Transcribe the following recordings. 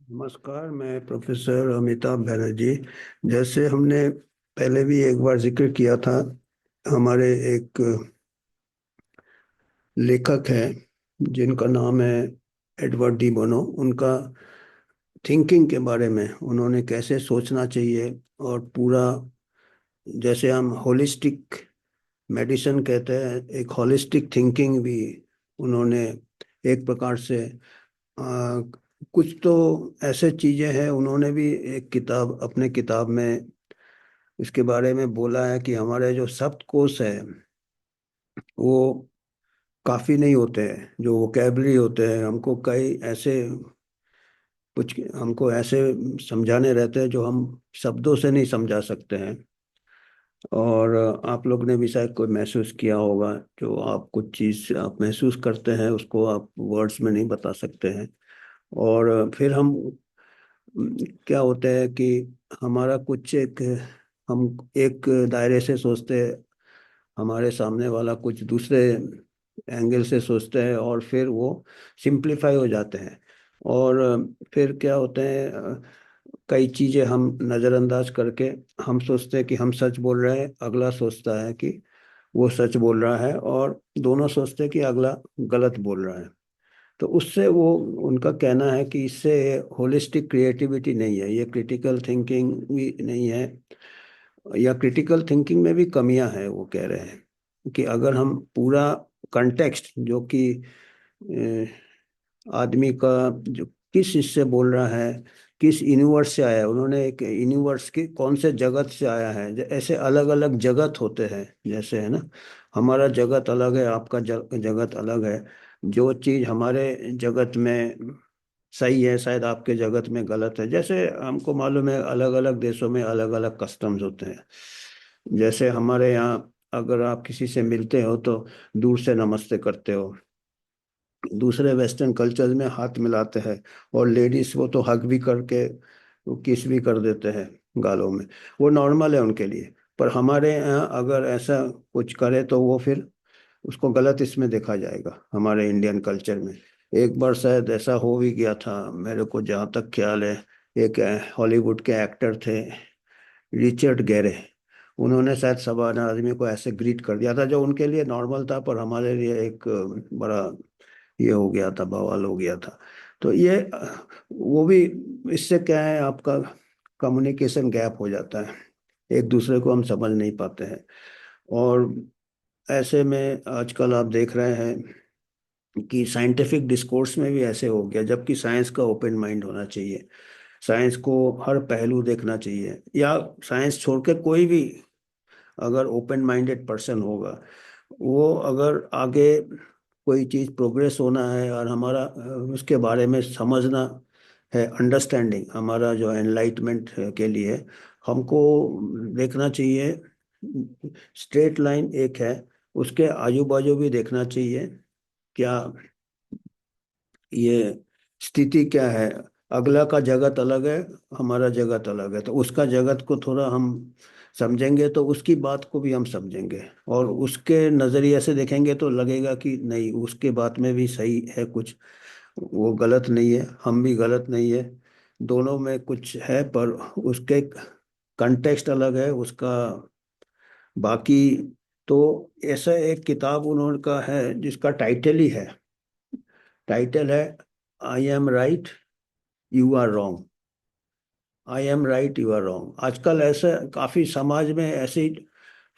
नमस्कार। मैं प्रोफेसर अमिताभ बनर्जी। जैसे हमने पहले भी एक बार जिक्र किया था, हमारे एक लेखक हैं जिनका नाम है एडवर्ड डी बोनो। उनका थिंकिंग के बारे में, उन्होंने कैसे सोचना चाहिए और पूरा, जैसे हम होलिस्टिक मेडिसिन कहते हैं, एक होलिस्टिक थिंकिंग भी उन्होंने एक प्रकार से आ, कुछ तो ऐसे चीजें हैं, उन्होंने भी एक किताब, अपने किताब में इसके बारे में बोला है कि हमारे जो शब्दकोश है वो काफी नहीं होते हैं। जो वोकेबलरी होते हैं, हमको कई ऐसे, कुछ हमको ऐसे समझाने रहते हैं जो हम शब्दों से नहीं समझा सकते हैं। और आप लोग ने भी शायद कोई महसूस किया होगा, जो आप कुछ चीज़ आप महसूस करते हैं उसको आप वर्ड्स में नहीं बता सकते हैं। और फिर हम क्या होता है कि हमारा कुछ एक, हम एक दायरे से सोचते हैं, हमारे सामने वाला कुछ दूसरे एंगल से सोचते हैं, और फिर वो सिंप्लीफाई हो जाते हैं। और फिर क्या होते हैं, कई चीजें हम नजरअंदाज करके हम सोचते हैं कि हम सच बोल रहे हैं, अगला सोचता है कि वो सच बोल रहा है, और दोनों सोचते हैं कि अगला गलत बोल रहा है। तो उससे वो, उनका कहना है कि इससे होलिस्टिक क्रिएटिविटी नहीं है, ये क्रिटिकल थिंकिंग भी नहीं है, या क्रिटिकल थिंकिंग में भी कमियां हैं। वो कह रहे हैं कि अगर हम पूरा कंटेक्स्ट, जो कि आदमी का जो किस हिस्से बोल रहा है, किस यूनिवर्स से आया है, उन्होंने एक यूनिवर्स के कौन से जगत से आया है, ऐसे अलग अलग जगत होते हैं, जैसे है ना, हमारा जगत अलग है, आपका जगत अलग है। जो चीज हमारे जगत में सही है शायद आपके जगत में गलत है। जैसे हमको मालूम है अलग अलग देशों में अलग अलग कस्टम्स होते हैं। जैसे हमारे यहाँ अगर आप किसी से मिलते हो तो दूर से नमस्ते करते हो, दूसरे वेस्टर्न कल्चर में हाथ मिलाते हैं, और लेडीज वो तो हग भी करके वो किस भी कर देते हैं गालों में, वो नॉर्मल है उनके लिए। पर हमारे यहाँ अगर ऐसा कुछ करे तो वो फिर उसको गलत इसमें देखा जाएगा हमारे इंडियन कल्चर में। एक बार शायद ऐसा हो भी गया था, मेरे को जहाँ तक ख्याल है, एक हॉलीवुड के एक्टर थे, रिचर्ड गेरे। उन्होंने शायद सभा आदमी को ऐसे ग्रीट कर दिया था जो उनके लिए नॉर्मल था, पर हमारे लिए एक बड़ा ये हो गया था, बवाल हो गया था। तो ये वो भी, इससे क्या है, आपका कम्युनिकेशन गैप हो जाता है, एक दूसरे को हम समझ नहीं पाते हैं। और ऐसे में आजकल आप देख रहे हैं कि साइंटिफिक डिस्कोर्स में भी ऐसे हो गया, जबकि साइंस का ओपन माइंड होना चाहिए, साइंस को हर पहलू देखना चाहिए, या साइंस छोड़ के कोई भी अगर ओपन माइंडेड पर्सन होगा, वो अगर आगे कोई चीज़ प्रोग्रेस होना है और हमारा उसके बारे में समझना है, अंडरस्टैंडिंग हमारा जो एनलाइटमेंट के लिए, हमको देखना चाहिए स्ट्रेट लाइन एक है, उसके आजू बाजू भी देखना चाहिए, क्या ये स्थिति क्या है, अगला का जगत अलग है, हमारा जगत अलग है, तो उसका जगत को थोड़ा हम समझेंगे तो उसकी बात को भी हम समझेंगे, और उसके नजरिए से देखेंगे तो लगेगा कि नहीं, उसके बात में भी सही है कुछ, वो गलत नहीं है, हम भी गलत नहीं है, दोनों में कुछ है, पर उसके कंटेक्स्ट अलग है उसका। बाकी तो ऐसा एक किताब उन्होंने का है जिसका टाइटल ही है, टाइटल है I am right you are wrong. I am right you are wrong. आजकल ऐसे काफी समाज में ऐसे ही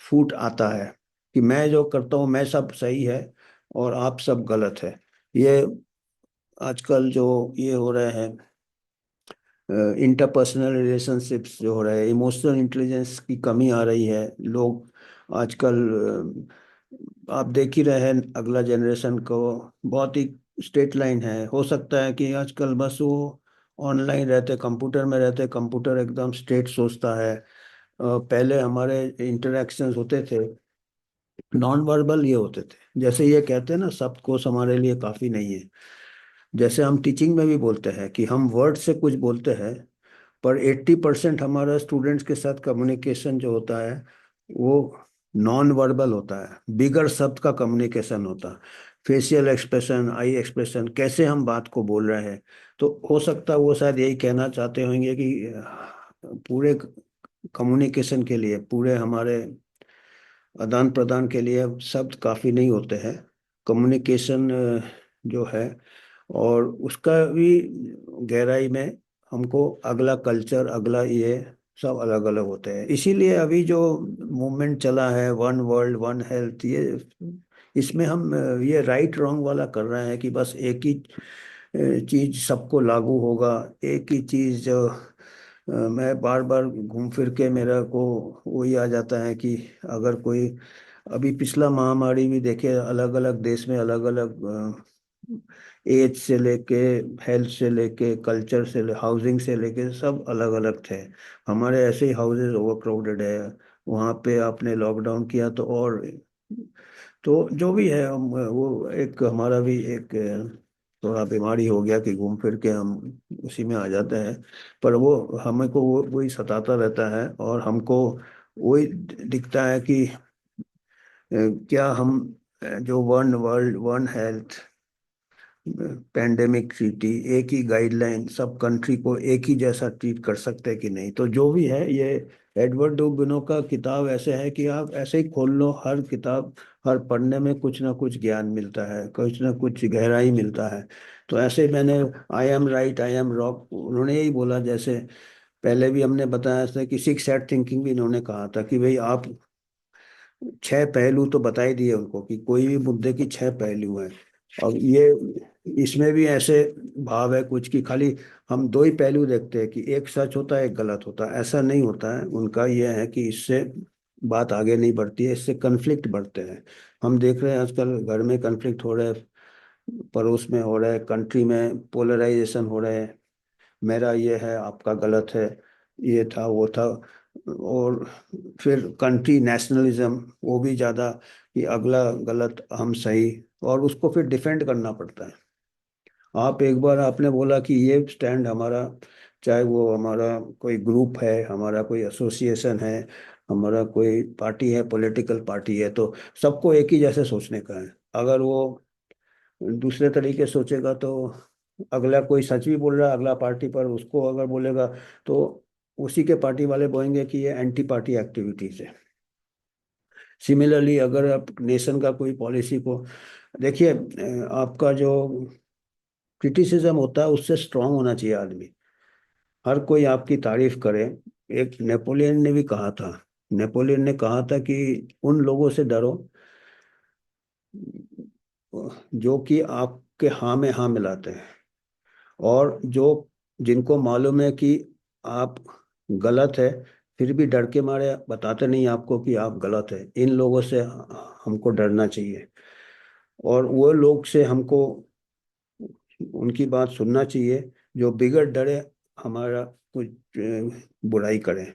फूट आता है कि मैं जो करता हूँ मैं सब सही है और आप सब गलत है। ये आजकल जो ये हो रहे हैं, इंटरपर्सनल रिलेशनशिप्स जो हो रहे हैं, इमोशनल इंटेलिजेंस की कमी आ रही है। लोग आजकल आप देख ही रहे हैं, अगला जनरेशन को बहुत ही स्ट्रेट लाइन है। हो सकता है कि आजकल बस वो ऑनलाइन रहते, कंप्यूटर में रहते, कंप्यूटर एकदम स्ट्रेट सोचता है। पहले हमारे इंटरेक्शंस होते थे, नॉन वर्बल ये होते थे, जैसे ये कहते हैं ना, शब्दकोश हमारे लिए काफी नहीं है। जैसे हम टीचिंग में भी बोलते हैं कि हम वर्ड से कुछ बोलते हैं, पर 80% हमारा स्टूडेंट्स के साथ कम्युनिकेशन जो होता है वो नॉन वर्बल होता है, बिगर शब्द का कम्युनिकेशन होता है। फेशियल एक्सप्रेशन, आई एक्सप्रेशन, कैसे हम बात को बोल रहे हैं। तो हो सकता है वो शायद यही कहना चाहते होंगे कि पूरे कम्युनिकेशन के लिए, पूरे हमारे आदान प्रदान के लिए शब्द काफ़ी नहीं होते हैं। कम्युनिकेशन जो है, और उसका भी गहराई में हमको अगला कल्चर, अगला ये सब अलग अलग होते हैं। इसीलिए अभी जो मूवमेंट चला है, वन वर्ल्ड वन हेल्थ, ये इसमें हम ये राइट रॉन्ग वाला कर रहे हैं कि बस एक ही चीज सबको लागू होगा, एक ही चीज मैं बार बार घूम फिर के मेरा को वही आ जाता है कि अगर कोई, अभी पिछला महामारी भी देखे, अलग अलग देश में अलग अलग एज से लेके, हेल्थ से लेके, कल्चर से हाउसिंग से लेके सब अलग अलग थे। हमारे ऐसे ही हाउसेज ओवर क्राउडेड है, वहाँ पे आपने लॉकडाउन किया तो और, तो जो भी है वो एक हमारा भी एक थोड़ा बीमारी हो गया कि घूम फिर के हम उसी में आ जाते हैं। पर वो हमें को वो वही सताता रहता है, और हमको वही दिखता है कि क्या हम जो one world one health pandemic treaty, एक ही गाइडलाइन सब कंट्री को एक ही जैसा ट्रीट कर सकते हैं कि नहीं। तो जो भी है ये एडवर्ड डू बोनो का किताब ऐसे है कि आप ऐसे ही खोल लो, हर किताब, हर पढ़ने में कुछ ना कुछ ज्ञान मिलता है, कुछ ना कुछ गहराई मिलता है। तो ऐसे ही मैंने आई am right I am wrong, उन्होंने यही बोला। जैसे पहले भी हमने बताया था कि सिक्स सेट थिंकिंग भी इन्होंने कहा था कि भाई आप छह पहलू तो बता ही दिए उनको कि कोई भी मुद्दे की छह पहलू हैं। और ये इसमें भी ऐसे भाव है कुछ कि खाली हम दो ही पहलू देखते हैं कि एक सच होता है एक गलत होता है, ऐसा नहीं होता है। उनका ये है कि इससे बात आगे नहीं बढ़ती है, इससे कन्फ्लिक्ट बढ़ते हैं। हम देख रहे हैं आजकल घर में कन्फ्लिक्ट हो रहे हैं, पड़ोस में हो रहा है, कंट्री में पोलराइजेशन हो रहा है, मेरा ये है आपका गलत है, ये था वो था। और फिर कंट्री नेशनलिज्म, वो भी ज़्यादा कि अगला गलत हम सही, और उसको फिर डिफेंड करना पड़ता है। आप एक बार आपने बोला कि ये स्टैंड हमारा, चाहे वो हमारा कोई ग्रुप है, हमारा कोई एसोसिएशन है, हमारा कोई पार्टी है, पॉलिटिकल पार्टी है, तो सबको एक ही जैसे सोचने का है। अगर वो दूसरे तरीके से सोचेगा तो अगला कोई सच भी बोल रहा है अगला पार्टी पर, उसको अगर बोलेगा तो उसी के पार्टी वाले बोलेंगे कि ये एंटी पार्टी एक्टिविटीज है। सिमिलरली अगर आप नेशन का कोई पॉलिसी को देखिए, आपका जो क्रिटिसिज्म होता है उससे स्ट्रांग होना चाहिए आदमी। हर कोई आपकी तारीफ करे। एक नेपोलियन ने भी कहा था, नेपोलियन ने कहा था कि उन लोगों से डरो जो कि आपके हाँ में हाँ मिलाते हैं, और जो जिनको मालूम है कि आप गलत है फिर भी डर के मारे बताते नहीं आपको कि आप गलत है। इन लोगों से हमको डरना चाहिए, और वो लोग से हमको उनकी बात सुनना चाहिए जो बिगड़ डरे हमारा कुछ बुराई करें,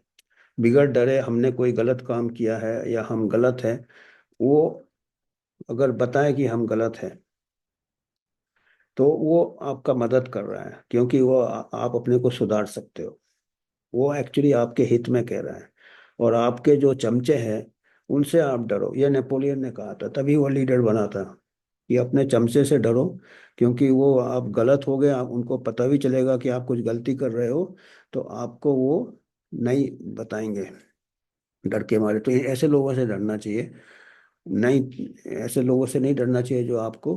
बिगड़ डरे हमने कोई गलत काम किया है या हम गलत हैं, वो अगर बताए कि हम गलत हैं तो वो आपका मदद कर रहा है, क्योंकि वो आप अपने को सुधार सकते हो। वो एक्चुअली आपके हित में कह रहा है। और आपके जो चमचे हैं उनसे आप डरो, ये नेपोलियन ने कहा था, तभी वो लीडर बना था कि अपने चमचे से डरो। क्योंकि वो आप गलत हो गए, आप उनको पता भी चलेगा कि आप कुछ गलती कर रहे हो, तो आपको वो नहीं बताएंगे डर के मारे। तो ऐसे लोगों से डरना चाहिए, नहीं ऐसे लोगों से नहीं डरना चाहिए जो आपको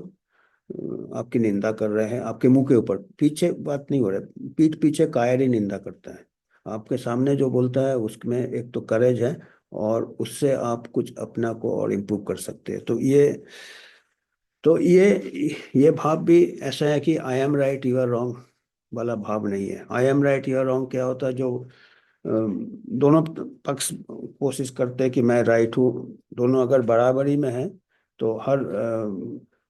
आपकी निंदा कर रहे हैं आपके मुंह के ऊपर, पीछे बात नहीं हो रहा है, पीठ पीछे कायर ही निंदा करता है। आपके सामने जो बोलता है उसमें एक तो करेज है, और उससे आप कुछ अपना को और इम्प्रूव कर सकते हैं। तो ये भाव भी ऐसा है कि I am right you are wrong वाला भाव नहीं है। I am right you are wrong क्या होता है, जो दोनों पक्ष कोशिश करते हैं कि मैं राइट हूँ, दोनों अगर बराबरी में है तो हर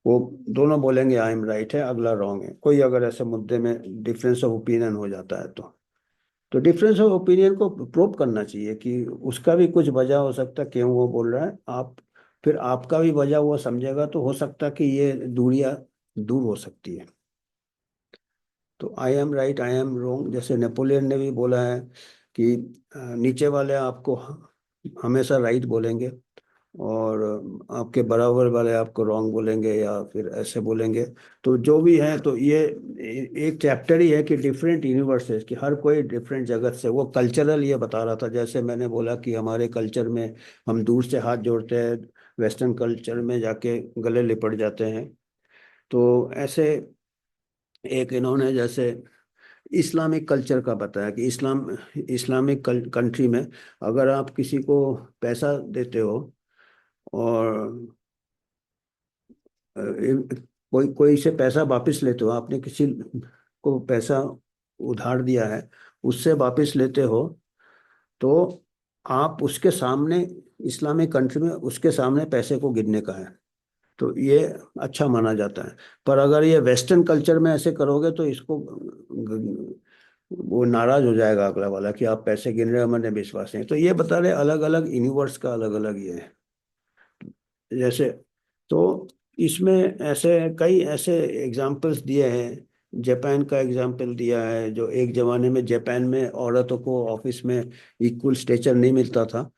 वो दोनों बोलेंगे आई एम राइट है, अगला रॉन्ग है। कोई अगर ऐसे मुद्दे में डिफरेंस ऑफ ओपिनियन हो जाता है तो डिफरेंस ऑफ ओपिनियन को प्रूव करना चाहिए कि उसका भी कुछ वजह हो सकता है क्यों वो बोल रहा है। आप फिर आपका भी वजह वो समझेगा तो हो सकता है कि ये दूरियां दूर हो सकती है। तो I am right I am wrong, जैसे नेपोलियन ने भी बोला है कि नीचे वाले आपको हमेशा राइट बोलेंगे, और आपके बराबर वाले आपको रॉन्ग बोलेंगे या फिर ऐसे बोलेंगे। तो जो भी है, तो ये एक चैप्टर ही है कि डिफरेंट यूनिवर्सेस, कि हर कोई डिफरेंट जगत से, वो कल्चरल ये बता रहा था। जैसे मैंने बोला कि हमारे कल्चर में हम दूर से हाथ जोड़ते हैं, वेस्टर्न कल्चर में जाके गले लिपट जाते हैं। तो ऐसे एक इन्होंने जैसे इस्लामिक कल्चर का बताया कि इस्लामिक कंट्री में अगर आप किसी को पैसा देते हो और कोई कोई से पैसा वापस लेते हो, आपने किसी को पैसा उधार दिया है, उससे वापस लेते हो, तो आप उसके सामने, इस्लामिक कंट्री में उसके सामने पैसे को गिनने का है। तो ये अच्छा माना जाता है। पर अगर ये वेस्टर्न कल्चर में ऐसे करोगे तो इसको वो नाराज हो जाएगा अगला वाला कि आप पैसे गिन रहे हो, मैंने विश्वास नहीं। तो ये बता रहे अलग अलग यूनिवर्स का अलग अलग ये है। जैसे, तो इसमें ऐसे कई ऐसे एग्जाम्पल्स दिए हैं। जापान का एग्जाम्पल दिया है, जो एक जमाने में जापान में औरतों को ऑफिस में इक्वल स्टेचर नहीं मिलता था,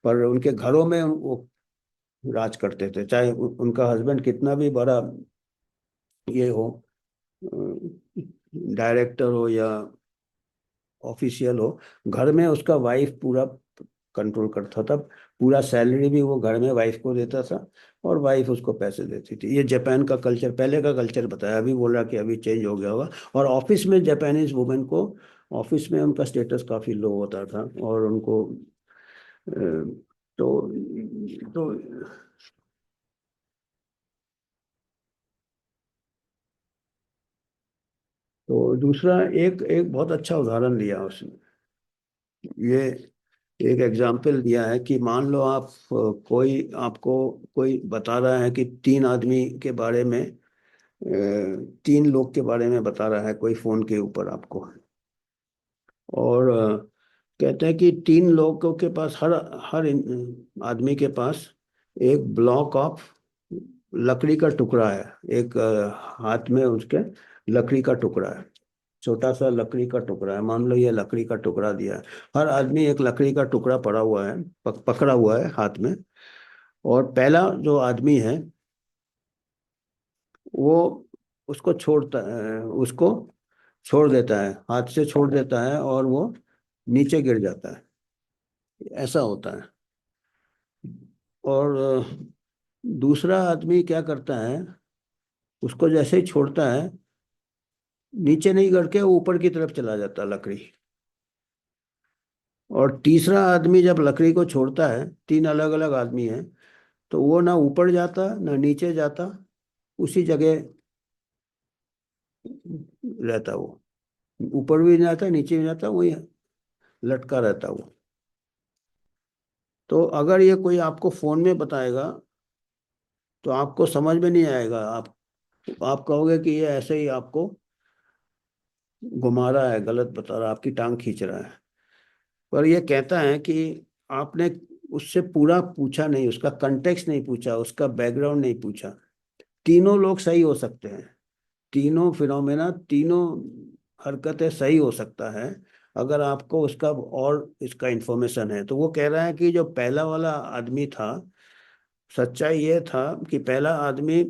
पर उनके घरों में वो राज करते थे, चाहे उनका हस्बैंड कितना भी बड़ा ये हो, डायरेक्टर हो या ऑफिशियल हो, घर में उसका वाइफ पूरा कंट्रोल करता था। पूरा सैलरी भी वो घर में वाइफ को देता था, और वाइफ उसको पैसे देती थी। ये जापान का कल्चर, पहले का कल्चर बताया। अभी बोल रहा कि अभी चेंज हो गया होगा। और ऑफिस में जापानीज वुमेन को, ऑफिस में उनका स्टेटस काफी लो होता था, और उनको तो तो तो दूसरा एक एक बहुत अच्छा उदाहरण लिया उसने। ये एक एग्जाम्पल दिया है कि मान लो आप कोई आपको कोई बता रहा है कि तीन आदमी के बारे में, तीन लोग के बारे में बता रहा है कोई फोन के ऊपर आपको। और कहते हैं कि तीन लोगों के पास, हर हर आदमी के पास एक ब्लॉक ऑफ लकड़ी का टुकड़ा है। एक हाथ में उसके लकड़ी का टुकड़ा है, छोटा सा लकड़ी का टुकड़ा है। मान लो ये लकड़ी का टुकड़ा दिया है, हर आदमी एक लकड़ी का टुकड़ा पड़ा हुआ है, पकड़ा हुआ है हाथ में। और पहला जो आदमी है वो उसको छोड़ता है, उसको छोड़ देता है, हाथ से छोड़ देता है, और वो नीचे गिर जाता है। ऐसा होता है। और दूसरा आदमी क्या करता है, उसको जैसे ही छोड़ता है, नीचे नहीं करके वो ऊपर की तरफ चला जाता है लकड़ी। और तीसरा आदमी जब लकड़ी को छोड़ता है, तीन अलग अलग आदमी हैं, तो वो ना ऊपर जाता ना नीचे जाता, उसी जगह रहता वो। ऊपर भी नहीं जाता, नीचे भी नहीं जाता, वही लटका रहता वो। तो अगर ये कोई आपको फोन में बताएगा तो आपको समझ में नहीं आएगा। आप कहोगे कि ये ऐसे ही आपको घुमा रहा है, गलत बता रहा है, आपकी टांग खींच रहा है। पर ये कहता है कि आपने उससे पूरा पूछा नहीं, उसका कंटेक्स्ट नहीं पूछा, उसका बैकग्राउंड नहीं पूछा। तीनों लोग सही हो सकते हैं, तीनों फिनोमेना, तीनों हरकतें सही हो सकता है, अगर आपको उसका और इसका इंफॉर्मेशन है। तो वो कह रहा है कि जो पहला वाला आदमी था, सच्चाई ये था कि पहला आदमी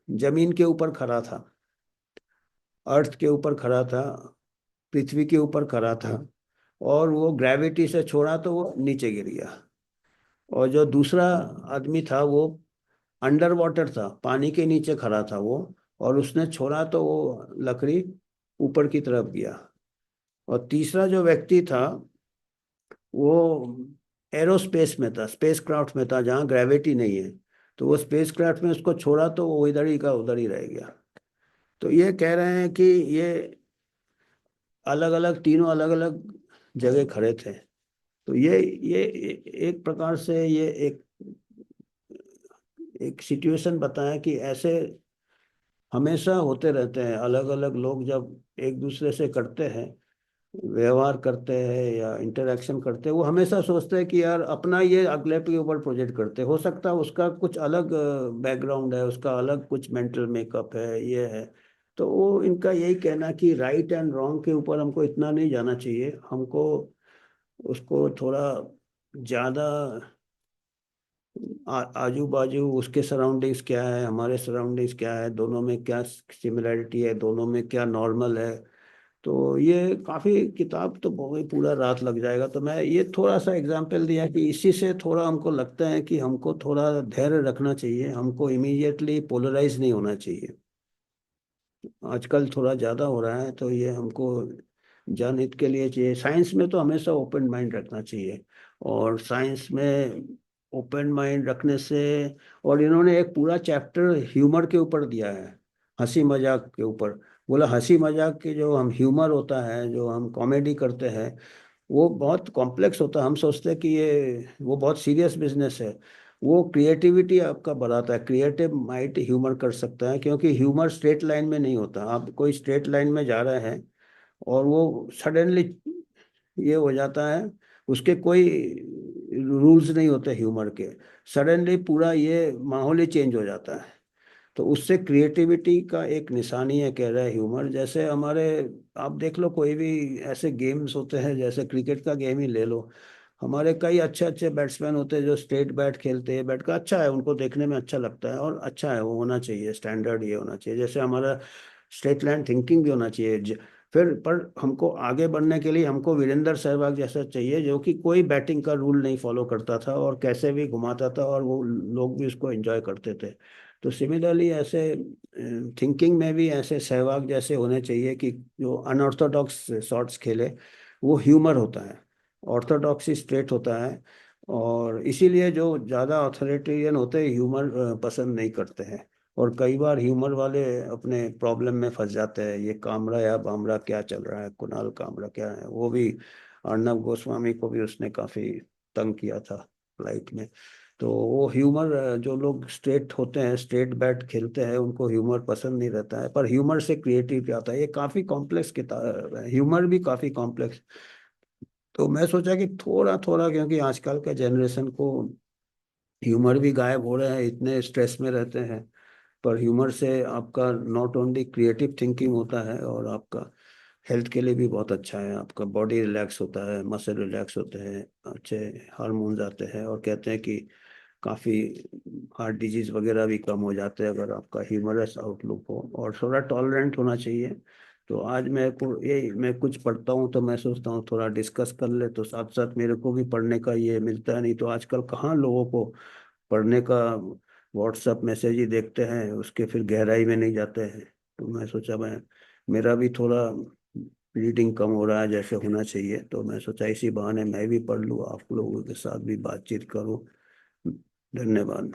जमीन के ऊपर खड़ा था, अर्थ के ऊपर खड़ा था, पृथ्वी के ऊपर खड़ा था, और वो ग्रेविटी से छोड़ा तो वो नीचे गिर गया। और जो दूसरा आदमी था वो अंडर वाटर था, पानी के नीचे खड़ा था वो, और उसने छोड़ा तो वो लकड़ी ऊपर की तरफ गया। और तीसरा जो व्यक्ति था वो एरोस्पेस में था, स्पेस क्राफ्ट में था, जहाँ ग्रेविटी नहीं है। तो वो स्पेस क्राफ्ट में उसको छोड़ा तो वो इधर ही का उधर ही रह गया। तो ये कह रहे हैं कि ये अलग अलग, तीनों अलग अलग जगह खड़े थे। तो ये एक प्रकार से ये एक एक सिचुएशन बताया कि ऐसे हमेशा होते रहते हैं। अलग अलग लोग जब एक दूसरे से करते हैं, व्यवहार करते हैं या इंटरेक्शन करते हैं, वो हमेशा सोचते हैं कि यार अपना ये अगले के ऊपर प्रोजेक्ट करते हैं। हो सकता है उसका कुछ अलग बैकग्राउंड है, उसका अलग कुछ मेंटल मेकअप है, ये है। तो वो इनका यही कहना कि राइट एंड रॉन्ग के ऊपर हमको इतना नहीं जाना चाहिए, हमको उसको थोड़ा ज़्यादा आजू बाजू उसके सराउंडिंग्स क्या है, हमारे सराउंडिंग्स क्या है, दोनों में क्या सिमिलैरिटी है, दोनों में क्या नॉर्मल है। तो ये काफी किताब तो बहुत पूरा रात लग जाएगा। तो मैं ये थोड़ा सा एग्जांपल दिया कि इसी से थोड़ा हमको लगता है कि हमको थोड़ा धैर्य रखना चाहिए, हमको इमीडिएटली पोलराइज नहीं होना चाहिए। आजकल थोड़ा ज्यादा हो रहा है, तो ये हमको जनहित के लिए चाहिए। साइंस में तो हमेशा ओपन माइंड रखना चाहिए, और साइंस में ओपन माइंड रखने से, और इन्होंने एक पूरा चैप्टर ह्यूमर के ऊपर दिया है, हंसी मजाक के ऊपर। बोला हंसी मजाक के जो हम ह्यूमर होता है, जो हम कॉमेडी करते हैं, वो बहुत कॉम्प्लेक्स होता है। हम सोचते हैं कि ये वो बहुत सीरियस बिजनेस है। वो क्रिएटिविटी आपका बढ़ाता है, क्रिएटिव माइंड ह्यूमर कर सकता है, क्योंकि ह्यूमर स्ट्रेट लाइन में नहीं होता। आप कोई स्ट्रेट लाइन में जा रहे हैं और वो सडनली ये हो जाता है, उसके कोई रूल्स नहीं होते ह्यूमर के। सडनली पूरा ये माहौल ही चेंज हो जाता है। तो उससे क्रिएटिविटी का एक निशानी है, कह रहा है ह्यूमर। जैसे हमारे, आप देख लो कोई भी ऐसे गेम्स होते हैं, जैसे क्रिकेट का गेम ही ले लो। हमारे कई अच्छे अच्छे बैट्समैन होते हैं जो स्ट्रेट बैट खेलते हैं, बैट का अच्छा है, उनको देखने में अच्छा लगता है और अच्छा है, वो होना चाहिए, स्टैंडर्ड ये होना चाहिए। जैसे हमारा स्ट्रेट लाइन थिंकिंग भी होना चाहिए। फिर पर हमको आगे बढ़ने के लिए हमको वीरेंद्र सहवाग जैसा चाहिए, जो कि कोई बैटिंग का रूल नहीं फॉलो करता था और कैसे भी घुमाता था, और वो लोग भी उसको एंजॉय करते थे। तो सिमिलरली ऐसे थिंकिंग में भी ऐसे सहवाग जैसे होने चाहिए कि जो अनऑर्थोडॉक्स शॉट्स खेले, वो ह्यूमर होता है। ऑर्थोडॉक्सी स्ट्रेट होता है, और इसीलिए जो ज़्यादा ऑथोरिटेरियन होते हैं ह्यूमर पसंद नहीं करते हैं। और कई बार ह्यूमर वाले अपने प्रॉब्लम में फंस जाते हैं। ये कामरा या बामरा क्या चल रहा है, कुणाल कामरा क्या है, वो भी अर्णब गोस्वामी को भी उसने काफी तंग किया था फ्लाइट में। तो वो ह्यूमर, जो लोग स्ट्रेट होते हैं, स्ट्रेट बैट खेलते हैं, उनको ह्यूमर पसंद नहीं रहता है। पर ह्यूमर से क्रिएटिविटी आता है। ये काफी कॉम्प्लेक्स किताब है, ह्यूमर भी काफी कॉम्प्लेक्स। तो मैं सोचा कि थोड़ा थोड़ा, क्योंकि आजकल के जनरेशन को ह्यूमर भी गायब हो रहे हैं, इतने स्ट्रेस में रहते हैं। पर ह्यूमर से आपका नॉट ओनली क्रिएटिव थिंकिंग होता है, और आपका हेल्थ के लिए भी बहुत अच्छा है। आपका बॉडी रिलैक्स होता है, मसल रिलैक्स होते हैं, अच्छे हार्मोन्स आते हैं, और कहते हैं कि काफ़ी हार्ट डिजीज वगैरह भी कम हो जाते हैं अगर आपका ह्यूमरस आउटलुक हो, और थोड़ा टॉलरेंट होना चाहिए। तो आज मैं को ये मैं कुछ पढ़ता हूँ तो मैं सोचता हूँ थोड़ा डिस्कस कर ले, तो साथ साथ मेरे को भी पढ़ने का ये मिलता है। नहीं तो आजकल कहाँ लोगों को पढ़ने का, व्हाट्सएप मैसेज ही देखते हैं, उसके फिर गहराई में नहीं जाते हैं। तो मैं सोचा मैं, मेरा भी थोड़ा रीडिंग कम हो रहा है जैसे होना चाहिए, तो मैं सोचा इसी बहाने मैं भी पढ़ लूँ, आप लोगों के साथ भी बातचीत करूँ। धन्यवाद।